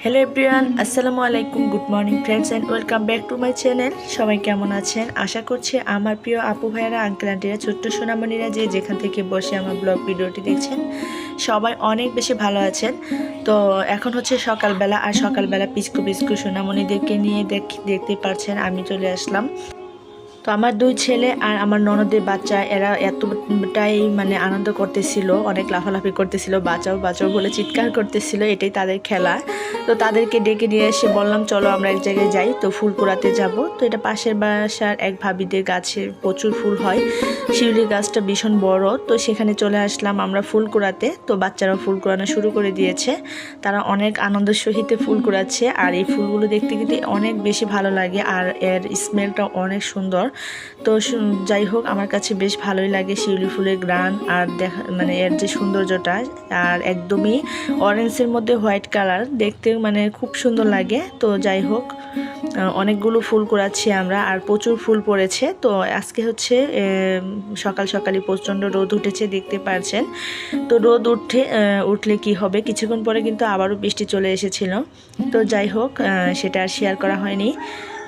Hello everyone, আসসালামু আলাইকুম, good morning friends and welcome back to my channel. সবাই কেমন আছেন? আশা করছি আমার প্রিয় আপু ভাইয়ারা, আঙ্কেল আন্টিরা, ছোট্ট সোনামণিরা যে যেখান থেকে বসে আমার ব্লগ ভিডিওটি দেখছেন সবাই অনেক বেশি ভালো আছেন। তো এখন হচ্ছে সকালবেলা, আর সকালবেলা পিসকু পিসকু সোনামণিদেরকে নিয়ে দেখতে পাচ্ছেন আমি চলে আসলাম। তো আমার দুই ছেলে আর আমার ননদের বাচ্চা, এরা এতটাই মানে আনন্দ করতেছিল, অনেক লাফালাফি করতেছিল, বাঁচাও বাঁচাও বলে চিৎকার করতেছিল, এটাই তাদের খেলা। তো তাদেরকে ডেকে নিয়ে এসে বললাম চলো আমরা এক জায়গায় যাই, তো ফুল কুড়াতে যাব। তো এটা পাশের বাসার এক ভাবিদের গাছে প্রচুর ফুল হয়, শিউলি গাছটা ভীষণ বড়। তো সেখানে চলে আসলাম আমরা ফুল কুড়াতে। তো বাচ্চারা ফুল কুড়ানো শুরু করে দিয়েছে, তারা অনেক আনন্দের সহিত ফুল কুড়াচ্ছে। আর এই ফুলগুলো দেখতে কিন্তু অনেক বেশি ভালো লাগে, আর এর স্মেলটা অনেক সুন্দর। তো যাই হোক, আমার কাছে বেশ ভালোই লাগে শিউলি ফুলের গ্রান, আর মানে এর যে সৌন্দর্যটা, আর একদমই অরেঞ্জের মধ্যে হোয়াইট কালার, দেখতে মানে খুব সুন্দর লাগে। তো যাই হোক, অনেকগুলো ফুল কুড়াচ্ছি আমরা, আর প্রচুর ফুল পড়েছে। তো আজকে হচ্ছে সকাল সকালই প্রচণ্ড রোদ উঠেছে, দেখতে পাচ্ছেন। তো রোদ উঠলে কি হবে, কিছুক্ষণ পরে কিন্তু আবারও বৃষ্টি চলে এসেছিল। তো যাই হোক, সেটা আর শেয়ার করা হয়নি।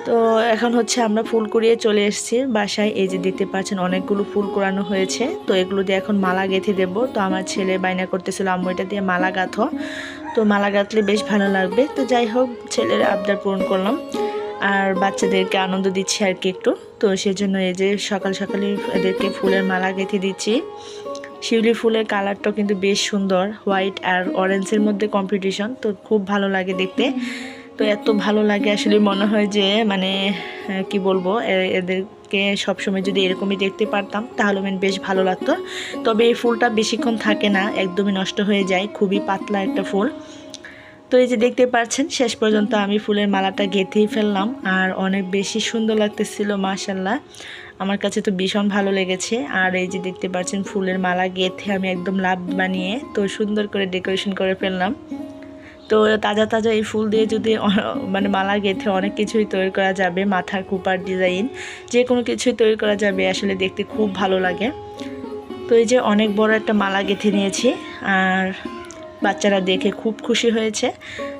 তো এখন হচ্ছে আমরা ফুল কুড়িয়ে চলে এসেছি বাসায়। এই যে দেখতে পাচ্ছেন অনেকগুলো ফুল কুড়ানো হয়েছে। তো এগুলো দিয়ে এখন মালা গেঁথে দেবো। তো আমার ছেলে বায়না করতেছিল আম্মু এটা দিয়ে মালা গাঁথো, তো মালা গাঁথলে বেশ ভালো লাগবে। তো যাই হোক, ছেলের আবদার পূরণ করলাম, আর বাচ্চাদেরকে আনন্দ দিচ্ছি আর কি একটু। তো সেজন্য এই যে সকাল সকালে এদেরকে ফুলের মালা গেঁথে দিচ্ছি। শিউলি ফুলের কালারটাও কিন্তু বেশ সুন্দর, হোয়াইট আর অরেঞ্জের মধ্যে কম্পিটিশন, তো খুব ভালো লাগে দেখতে। তো এত ভালো লাগে আসলে, মনে হয় যে মানে কি বলবো, এদেরকে সবসময় যদি এরকমই দেখতে পারতাম তাহলে বেশ ভালো লাগতো। তবে এই ফুলটা বেশিক্ষণ থাকে না, একদমই নষ্ট হয়ে যায়, খুবই পাতলা একটা ফুল। তো এই যে দেখতে পাচ্ছেন শেষ পর্যন্ত আমি ফুলের মালাটা গেঁথেই ফেললাম, আর অনেক বেশি সুন্দর লাগতেছিল মাশাল্লাহ, আমার কাছে তো ভীষণ ভালো লেগেছে। আর এই যে দেখতে পাচ্ছেন ফুলের মালা গেঁথে আমি একদম লাভ বানিয়ে তো সুন্দর করে ডেকোরেশন করে ফেললাম। তো তাজা তাজা এই ফুল দিয়ে যদি মানে মালা গেঁথে অনেক কিছুই তৈরি করা যাবে, মাথার কুপার ডিজাইন যে কোনো কিছুই তৈরি করা যাবে, আসলে দেখতে খুব ভালো লাগে। তো এই যে অনেক বড় একটা মালা গেঁথে নিয়েছি, আর বাচ্চারা দেখে খুব খুশি হয়েছে।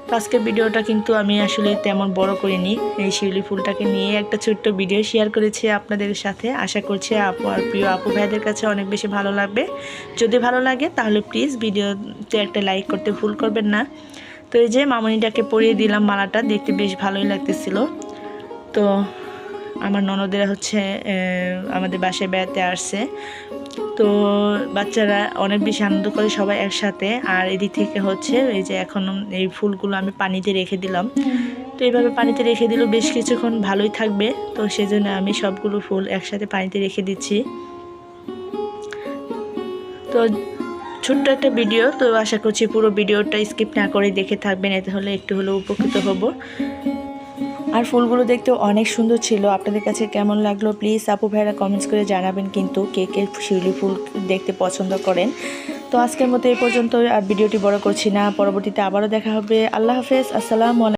তো আজকের ভিডিওটা কিন্তু আমি আসলে তেমন বড় করিনি, এই শিউলি ফুলটাকে নিয়ে একটা ছোট্ট ভিডিও শেয়ার করেছি আপনাদের সাথে। আশা করছি আপু আর প্রিয় আপু ভাইদের কাছে অনেক বেশি ভালো লাগবে। যদি ভালো লাগে তাহলে প্লিজ ভিডিওতে একটা লাইক করতে ভুল করবেন না। তো এই যে মামনিটাকে পরিয়ে দিলাম মালাটা, দেখতে বেশ ভালোই লাগতেছিল। তো আমার ননদেরা হচ্ছে আমাদের বাসায় বেড়াতে আসছে, তো বাচ্চারা অনেক বেশি আনন্দ করে সবাই একসাথে। আর এদিক থেকে হচ্ছে এই যে এখন এই ফুলগুলো আমি পানিতে রেখে দিলাম। তো এইভাবে পানিতে রেখে দিলেও বেশ কিছুক্ষণ ভালোই থাকবে, তো সেজন্য আমি সবগুলো ফুল একসাথে পানিতে রেখে দিচ্ছি। তো ছোট্ট একটা ভিডিও, তো আশা করছি পুরো ভিডিওটা স্কিপ না করে দেখে থাকবেন, এতে হলে একটু হলেও উপকৃত হব। আর ফুলগুলো দেখতে অনেক সুন্দর ছিল। আপনাদের কাছে কেমন লাগলো প্লিজ আপু ভাইরা কমেন্টস করে জানাবেন, কিন্তু কে কে শিউলি ফুল দেখতে পছন্দ করেন। তো আজকের মতো এই পর্যন্ত, আর ভিডিওটি বড় করছি না, পরবর্তীতে আবারও দেখা হবে। আল্লাহ হাফেজ, আসসালামু আলাইকুম।